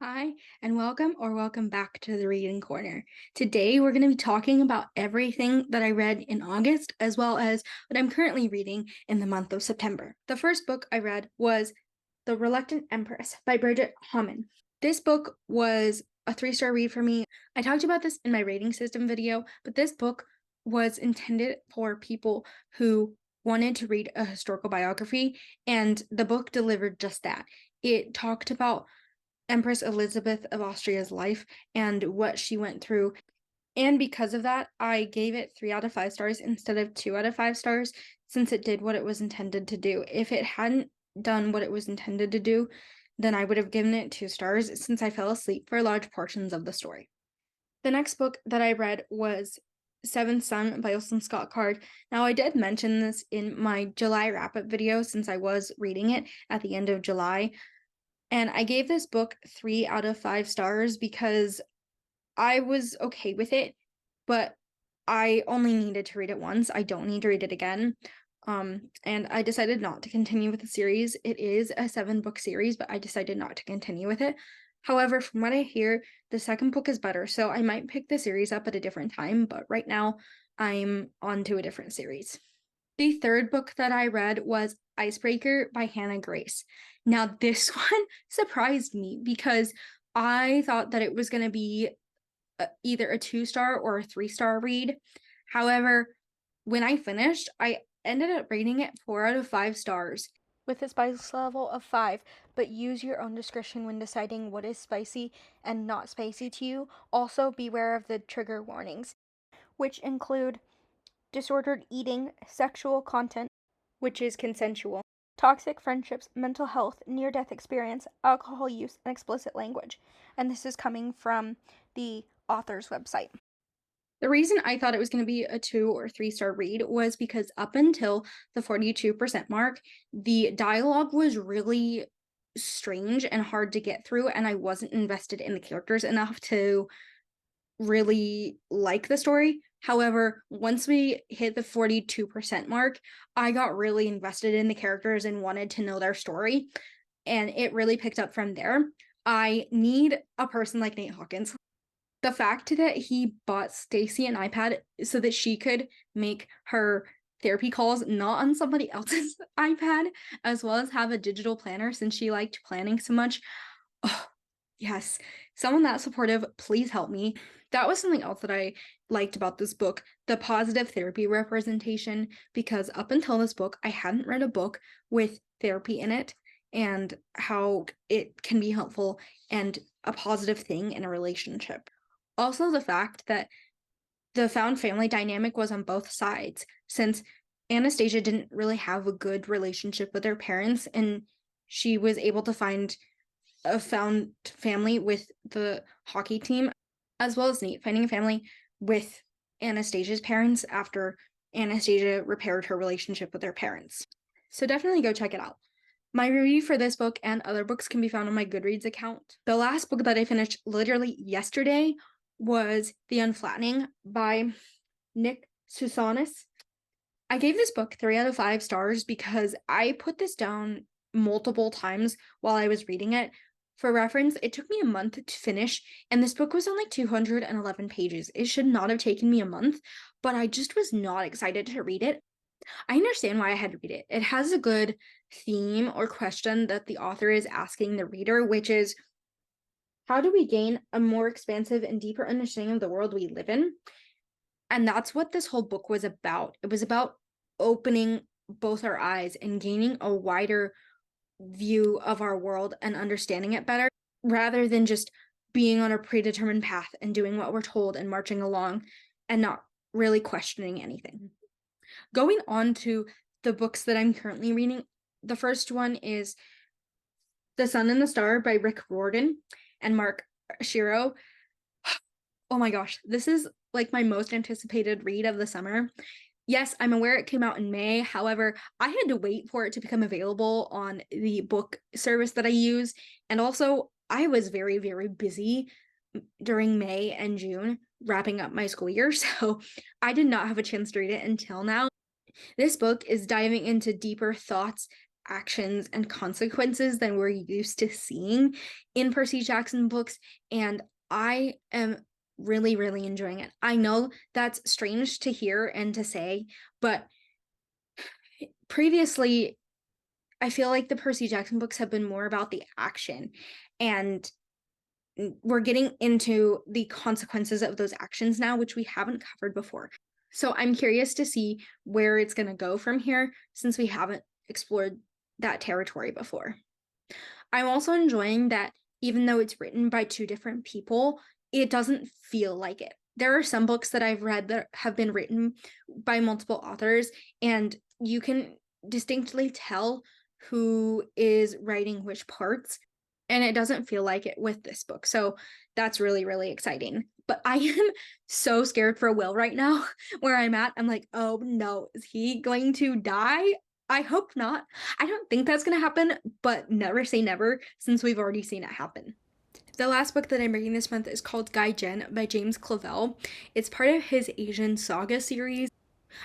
Hi, and welcome back to the Reading Corner. Today, we're going to be talking about everything that I read in August, as well as what I'm currently reading in the month of September. The first book I read was The Reluctant Empress by Bridget Hammond. This book was a 3-star read for me. I talked about this in my rating system video, but this book was intended for people who wanted to read a historical biography, and the book delivered just that. It talked about Empress Elizabeth of Austria's life and what she went through. And because of that, I gave it 3 out of 5 stars instead of 2 out of 5 stars, since it did what it was intended to do. If it hadn't done what it was intended to do, then I would have given it 2 stars, since I fell asleep for large portions of the story. The next book that I read was Seventh Son by Wilson Scott Card. Now, I did mention this in my July wrap-up video, since I was reading it at the end of July. And I gave this book 3 out of 5 stars because I was okay with it, but I only needed to read it once. I don't need to read it again. And I decided not to continue with the series. It is a 7-book series, but I decided not to continue with it. However, from what I hear, the second book is better, so I might pick the series up at a different time, but right now I'm on to a different series. The third book that I read was IceBreaker by Hannah Grace. Now, this one surprised me because I thought that it was going to be either a 2-star or a 3-star read. However, when I finished, I ended up rating it 4 out of 5 stars. With a spice level of 5, but use your own discretion when deciding what is spicy and not spicy to you. Also, beware of the trigger warnings, which include disordered eating, sexual content, which is consensual, toxic friendships, mental health, near death experience, alcohol use, and explicit language. And this is coming from the author's website. The reason I thought it was going to be a 2 or 3-star read was because up until the 42% mark, the dialogue was really strange and hard to get through, and I wasn't invested in the characters enough to really like the story. However, once we hit the 42% mark, I got really invested in the characters and wanted to know their story, and it really picked up from there. I need a person like Nate Hawkins. The fact that he bought Stacy an iPad so that she could make her therapy calls not on somebody else's iPad, as well as have a digital planner since she liked planning so much. Oh, yes, someone that supportive, please help me. That was something else that I liked about this book, the positive therapy representation, because up until this book, I hadn't read a book with therapy in it and how it can be helpful and a positive thing in a relationship. Also, the fact that the found family dynamic was on both sides, since Anastasia didn't really have a good relationship with her parents, and she was able to find a found family with the hockey team, as well as Nate finding a family with Anastasia's parents after Anastasia repaired her relationship with her parents. So definitely go check it out. My review for this book and other books can be found on my Goodreads account. The last book that I finished literally yesterday was The Unflattening by Nick Susanis. I gave this book 3 out of 5 stars because I put this down multiple times while I was reading it. For reference, it took me a month to finish, and this book was only 211 pages. It should not have taken me a month, but I just was not excited to read it. I understand why I had to read it. It has a good theme or question that the author is asking the reader, which is, how do we gain a more expansive and deeper understanding of the world we live in? And that's what this whole book was about. It was about opening both our eyes and gaining a wider view of our world and understanding it better, rather than just being on a predetermined path and doing what we're told and marching along and not really questioning anything. Going on to the books that I'm currently reading, the first one is The Sun and the Star by Rick Riordan and Mark Shiro. Oh my gosh, this is like my most anticipated read of the summer. Yes, I'm aware it came out in May. However, I had to wait for it to become available on the book service that I use. And also, I was very, very busy during May and June wrapping up my school year. So I did not have a chance to read it until now. This book is diving into deeper thoughts actions and consequences than we're used to seeing in Percy Jackson books, and I am really, really enjoying it. I know that's strange to hear and to say, but previously, I feel like the Percy Jackson books have been more about the action, and we're getting into the consequences of those actions now, which we haven't covered before. So I'm curious to see where it's going to go from here since we haven't explored that territory before. I'm also enjoying that even though it's written by two different people, it doesn't feel like it. There are some books that I've read that have been written by multiple authors, and you can distinctly tell who is writing which parts, and it doesn't feel like it with this book. So that's really, really exciting. But I am so scared for Will right now where I'm at. I'm like, oh no, is he going to die? I hope not. I don't think that's going to happen, but never say never since we've already seen it happen. The last book that I'm reading this month is called Gai-Jin by James Clavell. It's part of his Asian Saga series.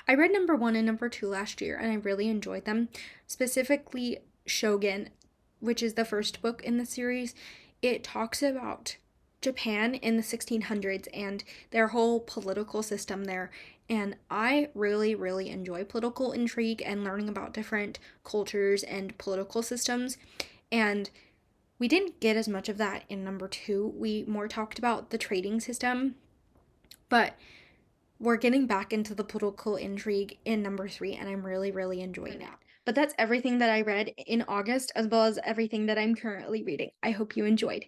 I read number 1 and number 2 last year, and I really enjoyed them. Specifically, Shogun, which is the first book in the series. It talks about Japan in the 1600s and their whole political system there. And I really, really enjoy political intrigue and learning about different cultures and political systems. And we didn't get as much of that in number 2. We more talked about the trading system, but we're getting back into the political intrigue in number 3, and I'm really, really enjoying it. But that's everything that I read in August, as well as everything that I'm currently reading. I hope you enjoyed.